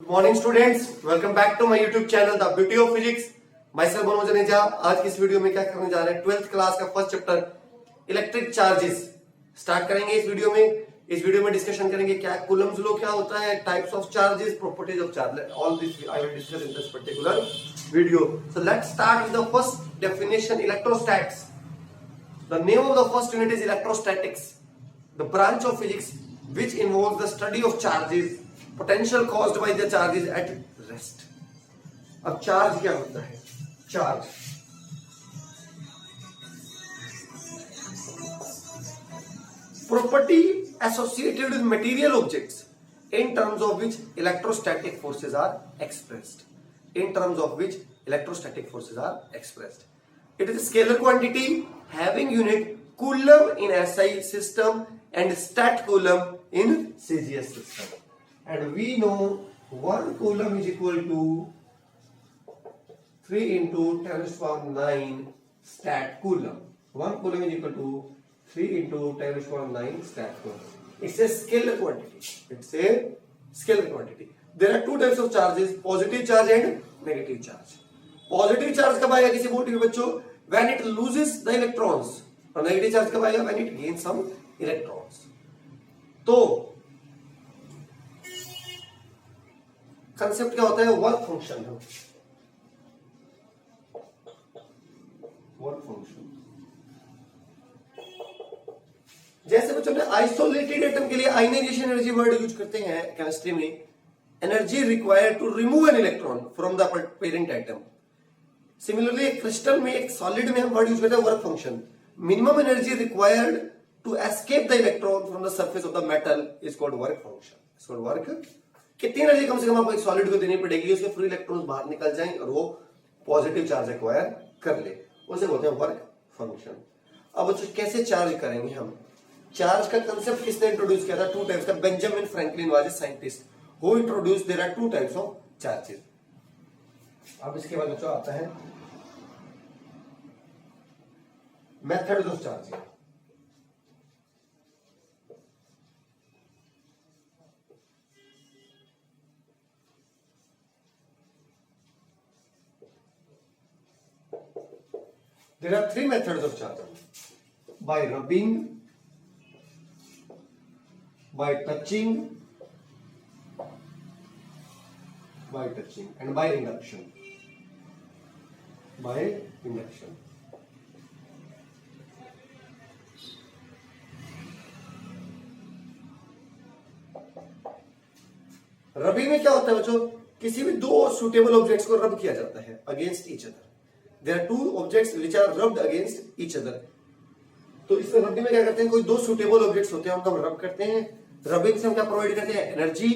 Good morning students, welcome back to my YouTube channel the beauty of physics. My self Manoj Janeja. आज की इस video में क्या करने जा रहे हैं, 12th क्लास का first chapter electric charges start करेंगे। इस वीडियो में डिस्कशन करेंगे क्या कूलम्स लॉ क्या होता है, types of charges, properties of charge, all this I will discuss in this particular video. So let's start with the first definition, electrostatics. The name of the first unit is electrostatics, the branch of physics which involves the study of charges, potential caused by the charges at rest. अब charge क्या होता है? Charge property associated with material objects in terms of which electrostatic forces are expressed. In terms of which electrostatic forces are expressed. It is a scalar quantity having unit coulomb in SI system and stat coulomb in CGS system. And we know 1 coulomb is equal to 3 into 10 to the power 9 stat coulomb. 1 coulomb is equal to 3 into 10 to the power 9 stat coulomb. It's a scalar quantity. It's a scalar quantity. There are two types of charges, positive charge and negative charge. Positive charge कब आएगा किसी body में बच्चों? When it loses the electrons. और negative charge कब आएगा? When it gain some electrons. तो concept क्या होता है? वर्क फंक्शन है। वर्क फंक्शन जैसे बच्चों ने आइसोलेटेड एटम के लिए आयनाइजेशन एनर्जी वर्ड यूज करते हैं केमिस्ट्री में, energy required to remove an electron from the parent atom. Similarly एक क्रिस्टल में, एक सॉलिड में हम वर्ड यूज करते हैं work function. Minimum energy required to escape the electron from the surface of the metal is called work function. Is called work. कितनी एनर्जी कम से कम आपको एक सॉलिड को देनी पड़ेगी उसके फ्री इलेक्ट्रॉन्स बाहर निकल जाएं और वो पॉजिटिव चार्ज एक्वायर कर ले, उसे बोलते हैं वर्क फंक्शन। अब बच्चों कैसे चार्ज करेंगे हम? चार्ज का कंसेप्ट किसने इंट्रोड्यूस किया था? टू टाइप्स का। Benjamin Franklin was a scientist who introduce there are two types of charges. अब इसके बाद बच्चों आता है methods of charging. There are three methods of charging: by rubbing, by touching, and by induction. By induction. Rubbing में क्या होता है बच्चों? किसी भी दो सुटेबल ऑब्जेक्ट्स को रब किया जाता है against each other. There are two objects which are rubbed against each other. तो इस रबिंग में क्या करते हैं? कोई दो सुटेबल ऑब्जेक्ट्स होते हैं उनको हम रब करते हैं। रबिंग से हम क्या प्रोवाइड करते हैं? Energy.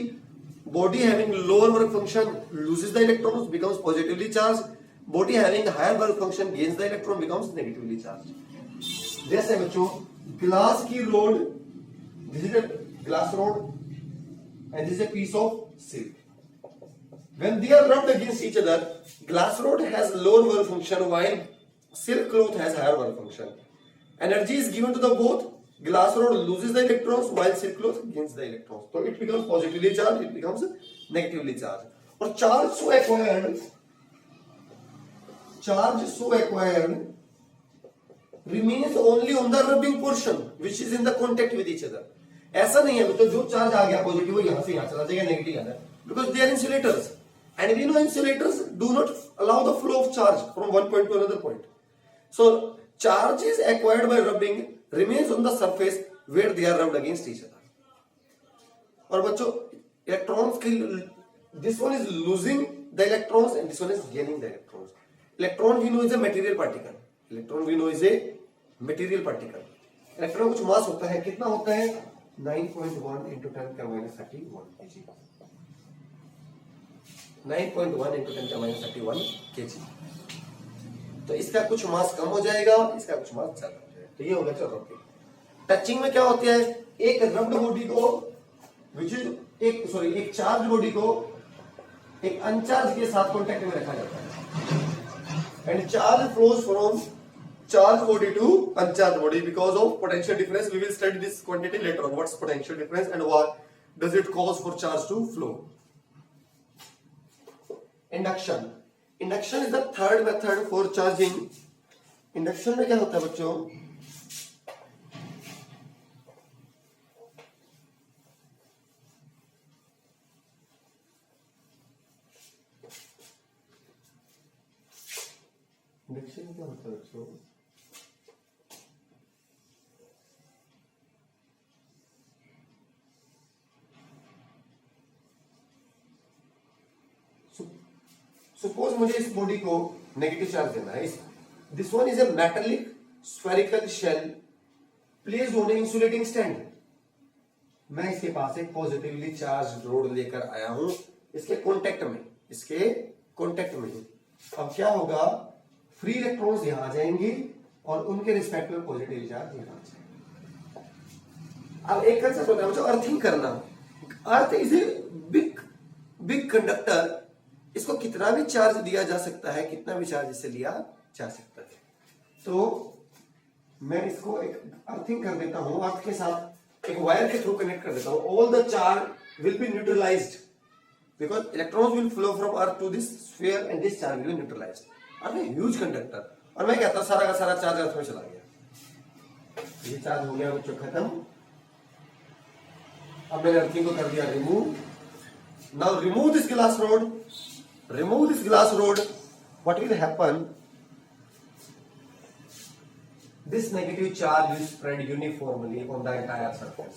Body having lower work function loses the electrons, becomes positively charge. Body having higher work function gains the electron, becomes negatively charge. जैसे बच्चों ग्लास की rod, this is a glass rod and this is a piece of silk. When they are rubbed against each other, glass rod has lower work function while silk cloth has higher work function. Energy is given to the both. Glass rod loses the electrons while silk cloth gains the electrons. So it becomes positively charged, it becomes negatively charged. और charge so acquired remains only on the rubbing portion which is in the contact with each other. ऐसा नहीं है तो जो charge आ गया positive वो यहां से यहां चला जाएगा, नेगेटिव यहां, because they are insulators and we know insulators do not allow the flow of charge from one point to another point. So charge is acquired by rubbing remains on the surface where they are rubbed against each other. और बच्चों electrons की, this one is losing the electrons and this one is gaining the electrons. Electron we know is a material particle. Electron we know is a material particle. Electron कुछ मास होता है, कितना होता है? 9.1 into 10 का माइनस 31 kg। 9.1 into 10 का minus 31 kg। तो इसका कुछ मास कम हो जाएगा, इसका कुछ मास ज्यादा हो जाएगा। तो ये हो गया रबिंग। टचिंग में क्या होता है? एक रब्ड बॉडी को विच इज एक चार्ज बॉडी को एक अनचार्ज के साथ कॉन्टेक्ट में रखा जाता है and charge flows from charged body to uncharged body because of potential difference. We will study this quantity later on. What's potential difference and what does it cause for charge to flow? Induction, induction is the third method for charging. Induction में क्या होता है बच्चों, induction में क्या होता है बच्चों, सपोज मुझे इस बॉडी को नेगेटिव चार्ज देना है, this one is a metallic spherical shell placed on a insulating stand. मैं इसके पास एक पॉजिटिवली चार्ज रोड लेकर आया हूं इसके कांटेक्ट में, इसके कांटेक्ट में। अब क्या होगा, फ्री इलेक्ट्रॉन्स यहां आ जाएंगे और उनके रिस्पेक्ट में पॉजिटिव चार्ज यहां आ जाएगा। अब एक कंसेप्ट होता है बच्चों अर्थिंग करना। Earth is a big conductor, इसको कितना भी चार्ज दिया जा सकता है, कितना भी चार्ज इसे लिया जा सकता है। तो मैं इसको एक अर्थिंग कर देता हूं, अर्थ के साथ एक वायर के थ्रू कनेक्ट कर देता हूं। All the charge will be neutralised because electrons will flow from earth to this sphere and this charge will be neutralised. Earth a huge conductor, और मैं कहता हूं सारा का सारा चार्ज अर्थ में चला गया। ये चार्ज हो गया बच्चों खत्म। अब मैंने अर्थिंग को कर दिया remove. Now remove this glass rod, remove this glass rod, what will happen, this negative charge will spread uniformly on the entire surface.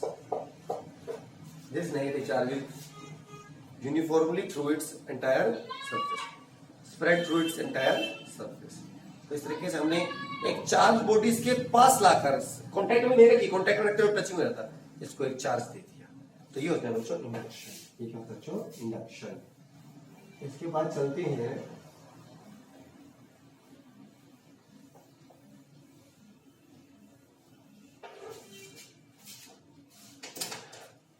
This negative charge will uniformly through its entire surface, spread through its entire surface. तो इस तरीके से हमने एक charge bodies के पास लाकर contact में नहीं रखी, कांटेक्ट में रखते हुए टचिंग में रहता, इसको एक चार्ज दे दिया। तो ये होता है बच्चों इंडक्शन। ये क्या होता है बच्चों, इंडक्शन। इसके बाद चलते हैं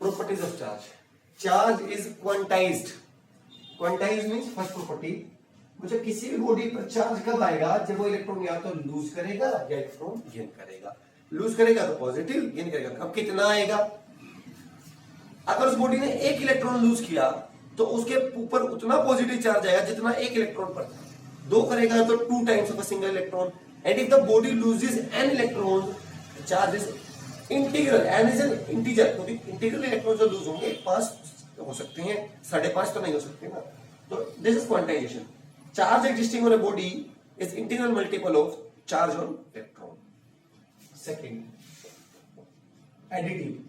properties of charge. Charge is quantized. Quantized means first property, मुझे किसी भी बॉडी पर चार्ज कब आएगा, जब वो इलेक्ट्रॉन या तो लूज करेगा या इलेक्ट्रॉन गेन करेगा। लूज करेगा तो पॉजिटिव, गेन करेगा। अब कितना आएगा, अगर उस बॉडी ने एक इलेक्ट्रॉन लूज किया तो उसके ऊपर उतना पॉजिटिव चार्ज आएगा जितना एक इलेक्ट्रॉन पर था। दो करेगा तो 2 times of a single electron. And if the body loses n electron, charge is integral, n is an integer, क्योंकि इंटीग्रल इलेक्ट्रॉन जो लूज होंगे 5 हो सकते हैं, 5.5 तो नहीं हो सकते ना। तो this is quantization. Charge existing on a body is integral multiple of charge on electron. Second, additive.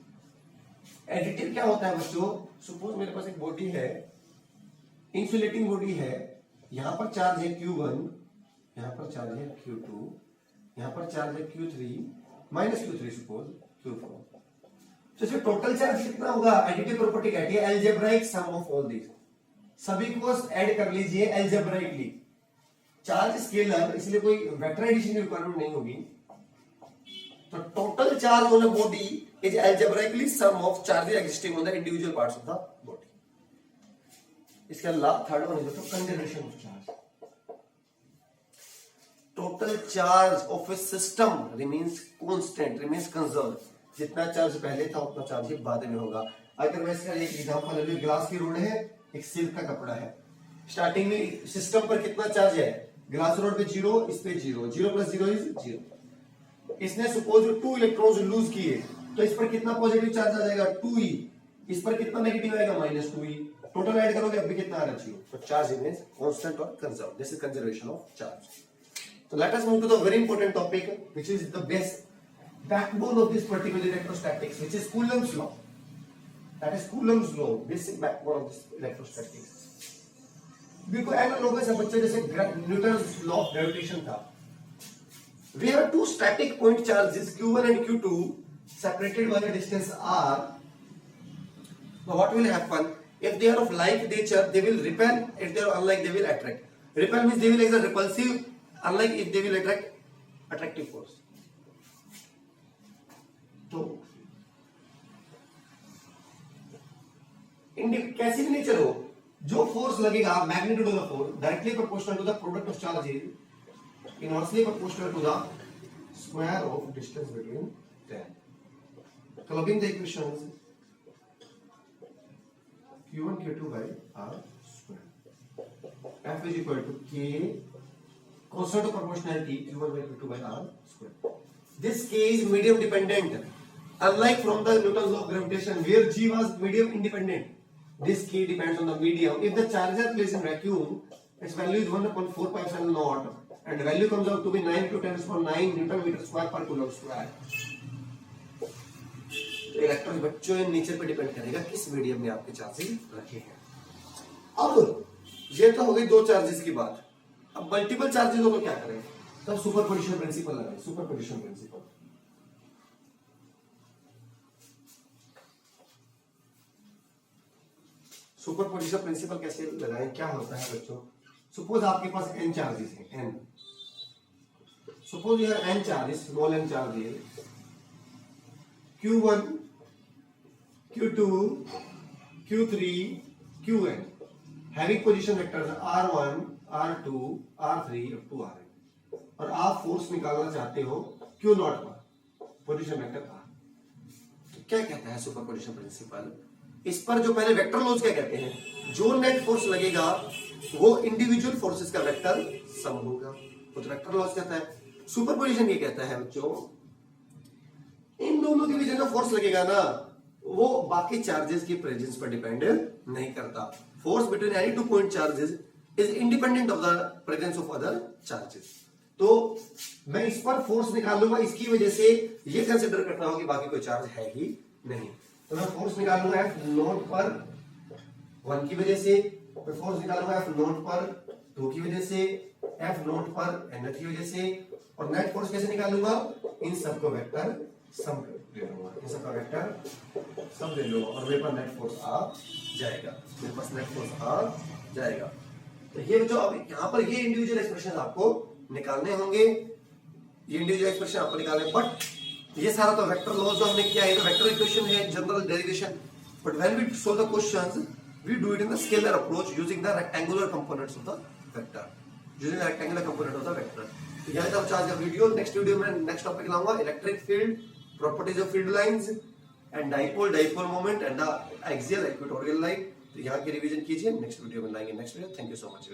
Additive क्या होता है बच्चों, सपोज मेरे पास एक बॉडी है, इंसुलेटिंग बॉडी है, यहां पर चार्ज है Q1, यहां पर चार्ज है Q2, यहां पर चार्ज है Q3 minus Q3 suppose Q4। तो इसमें टोटल चार्ज कितना होगा, एडिटिव प्रॉपर्टी कहती है algebraic sum of all this. सभी को ऐड कर लीजिए अलजेब्राइकली। चार्ज स्केलर, इसलिए कोई वेक्टर एडिशन की रिक्वायरमेंट नहीं होगी। तो total charge on a body is algebraically sum of charges existing on the individual parts of the body. इसके अलावा थर्ड वन है तो conservation of charge. Total charge of A system remains constant, remains conserve. जितना charge पहले था उतना charge ही बाद में होगा। अगर मैं इसका एक एग्जांपल ले लूं, ग्लास की रोड है, एक सिल्क का कपड़ा है, स्टार्टिंग में सिस्टम पर कितना चार्ज है, ग्लास रोड पे 0, इस पे 0, 0 + 0 इज 0। इसने सपोज 2 इलेक्ट्रॉन्स लूज किए तो इस पर कितना पॉजिटिव चार्ज आ जाएगा, 2e। इस पर कितना नेगेटिव आएगा, -2e। टोटल ऐड करोगे अभी कितना आ रहा है, तो चार्ज रिमेन्स कांस्टेंट और conserve. This is conservation of charge. So let us move to the very important topic, which is the best backbone of this particular electrostatics, which is Coulomb's law. That is Coulomb's law, basic backbone of this electrostatics. बिल्कुल analogous है बच्चे, जैसे Newton's law of gravitation था। We have two static point charges Q1 and Q2 separated by a distance r. Now what will happen? If they are of like nature, they will repel. If they are unlike, they will attract. Repel means they will exert repulsive. Unlike, if they will attract attractive force. तो कैसी भी nature हो, जो force लगेगा, magnitude of the force directly proportional to the product of charges, inversely proportional to the square of distance between them. Clubbing the equations, Q1 Q2 by r square. F is equal to K constant of proportionality Q1 by Q2 by R square. This K is medium dependent, unlike from the Newton's law of gravitation where G was medium independent. This K depends on the medium. If the charge is placed in vacuum, its value is 1/4 pi epsilon naught, and the value comes out to be 9 to 10 to 9 Newton meter square per coulomb square. Electron बच्चों nature पे depend करेगा किस medium में आपके charges रखे हैं। अब ये तो हो गई दो चार्जेस की बात। अब मल्टीपल चार्जेस हो तो क्या करें? तब सुपरपोजिशन प्रिंसिपल लगाएं। सुपरपोजिशन प्रिंसिपल सुपरपोजिशन प्रिंसिपल कैसे लगाएं? क्या होता है बच्चों? सपोज आपके पास n चार्जेस हैं, n सपोज यह n charges, small n charge है Q1 Q2 Q3 Qn having position vectors R1 R2 R3 up to Rn, और आप फोर्स निकालना चाहते हो Q नॉट पर पोजीशन वेक्टर R। क्या कहता है सुपरपोजिशन प्रिंसिपल? इस पर जो पहले वेक्टर लॉज क्या कहते हैं? जो नेट फोर्स लगेगा वो इंडिविजुअल फोर्सेस का वेक्टर सम होगा, तो वेक्टर लॉज कहता है। सुपरपोजिशन ये कहता है बच्चों इन दोनों के बीच जो फोर्स लगेगा ना वो बाकी चार्जेस की प्रेजेंस पर डिपेंड नहीं करता। Force between any two point charges is independent of the presence of other charges. तो मैं इस पर फोर्स निकालूंगा, इसकी वजह से ये कंसिडर करता हूं कि बाकी कोई चार्ज है ही नहीं, तो मैं फोर्स निकालूंगा F नोट पर 1 की वजह से, मैं फोर्स निकालूंगा F नोट पर 2 की वजह से, F नोट पर n की वजह से, और नेट फोर्स कैसे निकालूंगा? इन सबको वेक्टर सम ले लूंगा, इन सबका वेक्टर सम ले लूंगा और मेरे पास नेट फोर्स आ जाएगा, मेरे पास नेट फोर्स आ जाएगा। तो ये बच्चों अब यहाँ पर ये इंडिविजुअल एक्सप्रेशन आपको निकालने होंगे, ये इंडिविजुअल एक्सप्रेशन आपको निकालने, बट ये सारा तो वेक्टर लॉज जो हमने किया है, तो वेक्टर इक्वेशन है, general derivation, but when we solve the questions we do it in the scalar approach using the rectangular components of the vector, using the rectangular component of the vector. तो यहाँ तक आज का video, next video में next topic लाऊंगा electric field, properties of field lines and dipole moment and the axial equatorial line. तो यहाँ की रिवीजन कीजिए, नेक्स्ट वीडियो में लाएंगे next video. Thank you so much.